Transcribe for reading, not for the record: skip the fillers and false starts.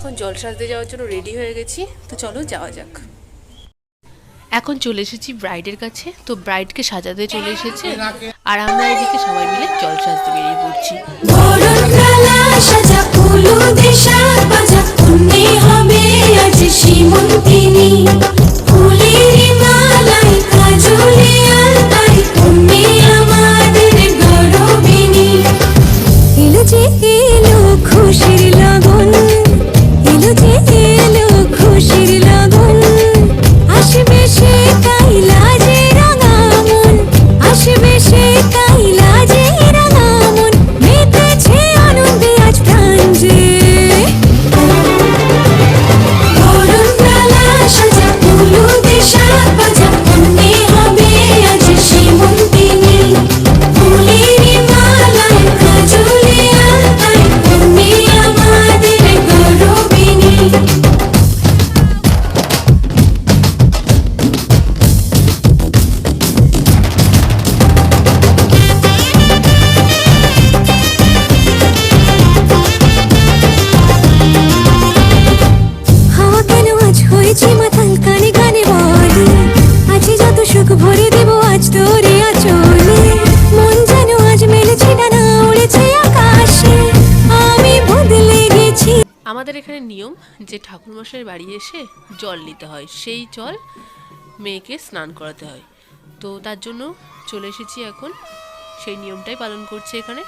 এখন জল সাজতে যাওয়ার জন্য রেডি হয়ে গেছি, তো চলো যাওয়া যাক। এখন চলে এসেছি ব্রাইডের কাছে, তো ব্রাইডকে সাজাতে চলে এসেছে আর আমরা এদিকে সবাই মিলে জল সাজতে বেরিয়ে পড়ছি। আমাদের এখানে নিয়ম যে ঠাকুরমশাইয়ের বাড়ি এসে জল নিতে হয়, সেই জল মেয়েকে স্নান করাতে হয়। তো তার জন্য চলে এসেছি, এখন সেই নিয়মটাই পালন করছে এখানে।